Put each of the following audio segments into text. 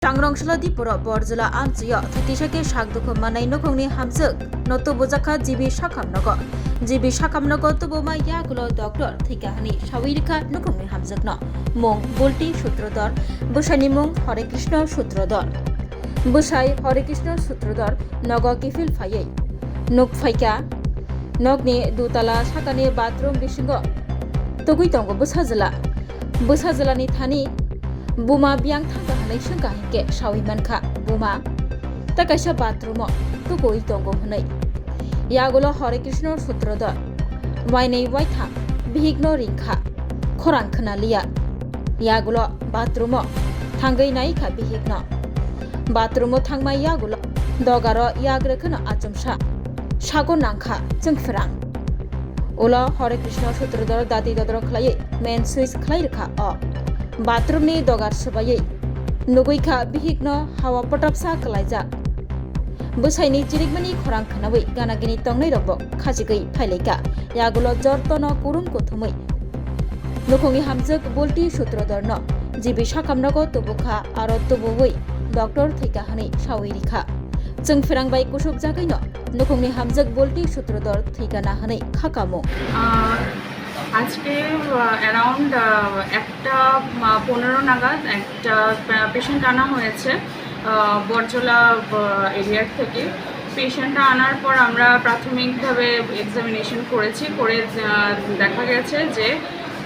Changrongshla Dipura Barjala Amchaio Titisake Shakdukho Manai Nokongni Hamjuk Noto Bojaka Jibi Shakamnogo Jibi Shakamnogo Toboma Yagulo Doctor Thikahani Shawirika Nokongni Hamjukno Mung Bulti Sutradhar Bushani Mung Hare Krishna Sutradhar Bushai Hare Krishna Sutradhar Nogo Kifil Faye Nuk Faika Nogni Dutala Shakani Bathroom Bishingo Toguitongo Busazala ni Thani Buma biang thangka hanai shangka hingke shawi manka buma takaisa bathroom tukoi tongo hanai yagulo Hare Krishna Sutradhar wainai waitha bihigno ringkha khorang khana liya yagulo bathroom thangai nai kha bihigno bathroom thangma yagulo dogaro yagre khana achumsa shago nangkha Chwngpherang ola Hare Krishna Sutradhar dati dodro khlai main switch khlai rakha o bathroom ni dogar sabai nuguikha bihigno hawa potapsa kalaija busaini chirikmani khorang khanawi ganagini tongnai robo khajigei phaileika yagulo jortono kurung kothumui nukhongi hamjuk Bulti Sutradhar no jibi sakamnago tubukha aro tubui doctor thika hani shawirikha Chwngpherang bai kusuk jagai no nukhongni hamjuk Bulti Sutradhar thika na hani khakamo আজকে around 1:15 নাগাদ একটা patient আনা হয়েছে বরজলা এরিয়ার থেকে। পেশেন্টটা আনার পর আমরা প্রাথমিকভাবে এক্সামিনেশন করেছি, করে দেখা গেছে যে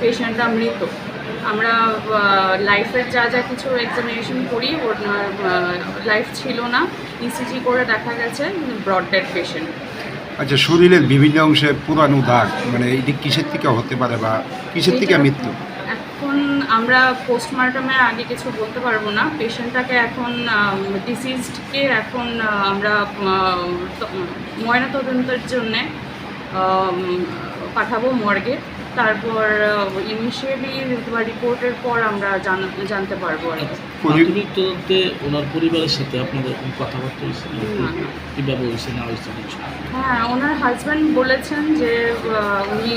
পেশেন্টটা মৃত। আমরা লাইফের যা যা কিছু এক্সামিনেশন করি ওর লাইফ ছিল না, ইসিজি করে দেখা গেছে ব্রড ডেড পেশেন্ট। আচ্ছা, শরীরের বিভিন্ন অংশে পুরানো দাগ, মানে এটি কিসের থেকে হতে পারে বা কিসের থেকে মৃত্যু? এখন আমরা পোস্টমর্টমের আগে কিছু বলতে পারবো না। পেশেন্টটাকে এখন ডিসিজডকে এখন আমরা ময়নাতদন্তের জন্যে পাঠাবো মর্গে। তারপর ইনিশিয়ালি রিপোর্টের পর আমরা জানতে পারবো। প্রাথমিক তদন্তে ওনার পরিবারের সাথে আপনাদের কথাবার্তা হয়েছে? কীভাবে হয়েছে না হয়েছে? হ্যাঁ, ওনার হাজব্যান্ড বলেছেন যে উনি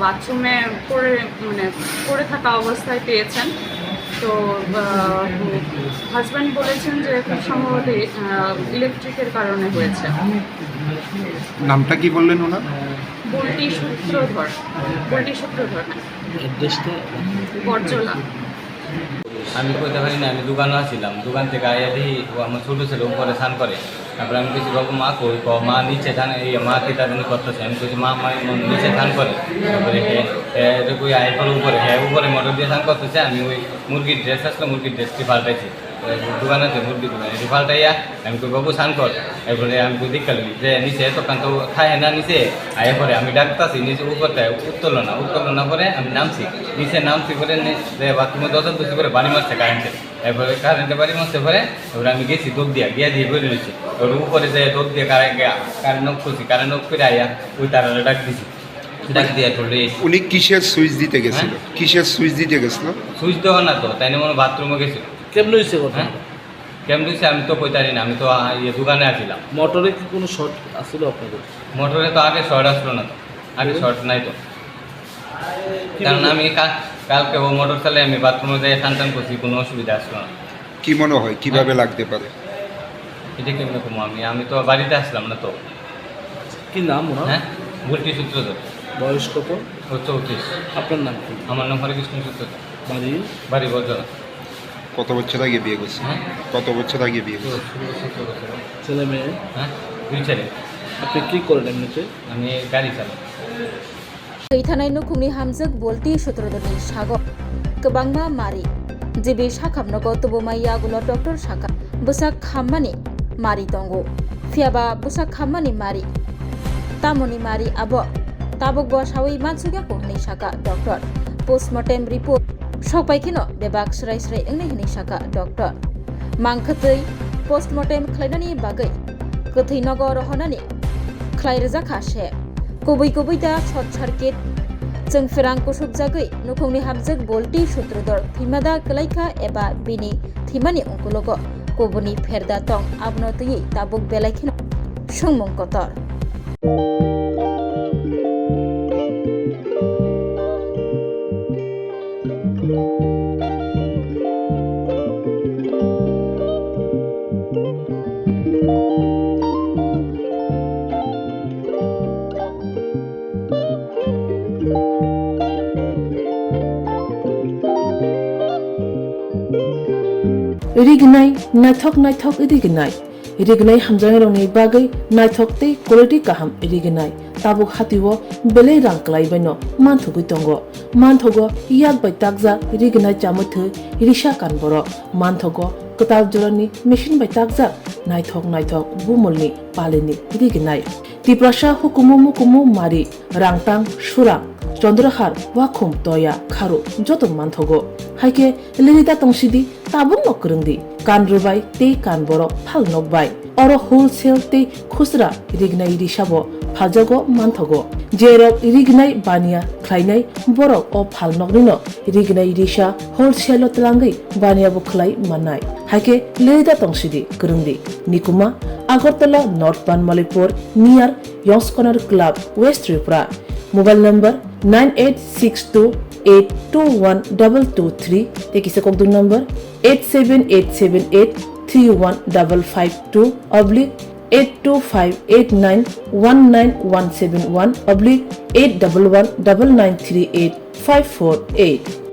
বাথরুমে পড়ে থাকা অবস্থায় পেয়েছেন। তো হাজব্যান্ড বলেছেন যে খুব সম্ভবত ইলেকট্রিকের কারণে হয়েছে। নামটা কি বললেন ওনার? বুলটি সূত্রধর। বরজলা। আমি কইতে পারি না, আমি দোকানে আসছিলাম, দোকান থেকে আইয়া দেখি ও আমার ছোটো ছেলে উপরে স্নান করে। তারপরে আমি কিছু বাবু মা কই মা নিচে ধান, এই মা কিতা জানি করতেছে। আমি কইছি মা নিচে ধান করে। তারপরে কই আয় করে উপরে মোটর দিয়ে ধান করতেছে। আমি ওই মুরগির ড্রেস আসলে মুরগির ড্রেসটি পাল্টাইছি দোকানে, মুরগির দোকানে এটি পাল্টাইয়া আমি কই বাবু স্নান কর। এরপরে আমি কই দেখালি যে নিচে দোকান তো খায় না নিচে। আয়া পরে আমি ডাকতেছি নিচে উপরটা উত্তরল না করে আমি নামছি, নিচে নামছি করে বাথরুমে দরজা দুষি করে বাড়ি মারছে কারেন্টে। এরপরে কারেন্টে বাড়ি মারতে পারে। এবারে আমি গেছি দোক দিয়ে বেরিয়ে নিয়েছি। ওর উপরে যে দোক দিয়ে কারেন্ট নক করছি, কারেন্ট নক করে আইয়া ওই তারা ডাক দিছি। ডাক দিয়ে চলে উনি কিসের সুইচ দিতে গেছিল? কিসের সুইচ দিতে গেছিল? সুইচ দেওয়া না তো, তাই না মনে বাথরুমে গেছিল। কেমন হয়েছে কথা? কেমন হয়েছে আমি তো কইতারি না, আমি তো দোকানে আসছিলাম। মোটরে কি কোনো শর্ট আসছিল আপনাদের? মোটরে তো আগে শর্ট আসলো না, তো আগে শর্ট নাই তো। কারণ আমি কালকে ও মোটর চালে আমি বাথরুমে যাই টান করছি, কোনো অসুবিধা আসলো না। কি মনে হয় কিভাবে লাগতে পারে? এটা কেমন কমো আমি তো বাড়িতে আসলাম না তো। কি নাম ওনার? হ্যাঁ, বুলটি সূত্রধর। বয়স কত? ও 34। আপনার নাম কি? আমার নাম হরে কৃষ্ণ সূত্রধর। বাড়ি বরজলা। কত বছর আগে বিয়ে করছে? কত বছর আগে বিয়ে করছে? ছেলে মেয়ে? হ্যাঁ, 2 ছেলে। আপনি কি করেন এমনিতে? আমি গাড়ি চালাই। Keithanai nukhungni hamjuk Bulti Sutradharni sago kebangma mari jibi sakamnogo tubumai yagulo doctor saka busak khammani mari tongo fiaba busak khammani mari tamoni mari abo tabokbo sawi mansugya kohni saka doctor postmortem report sokpaikino bebak srai engnai hini saka doctor mangkhatei postmortem khlainani bagai kothai nogo rohonani khlairja khase kubui da short circuit Chwngpherang kusuk jagai nukhungni hamjuk Bulti Sutradhar thimada kalaikha eba bini thimani ongkulogo kubuni pherda tong abno tui tabuk belaikhino sungmung kotor rignai naithok rignai rignai hamjang roni bagai naithok tei quality kaham rignai tabuk hatiwo belai rang klai baino manthugui tongo manthogo yak bai takja rignai chamuthu risha kan boro manthogo kotal jorani machine bai takja naithok bumulni palini rignai tiprasha hukumu mari rangtang surang Chandrahar wakhum toya kharu joto manthogo haike lirida tongsidi tabung nokrungdi kanrubai te kanboro phal nokbai oro wholesale te khusra rignai risabo phaljago manthogo jerok rignai bania khlainai borok o phal nokrino rignai risa wholesale tlangai bania bo khlai manai haike lirida tongsidi krungdi nikuma Agartala North Banmalipur near Young's Corner Club West Tripura Mobile number 9862821223 Tekisa Kokdu number 87878315552 oblique 82589191171 oblique 8119938 548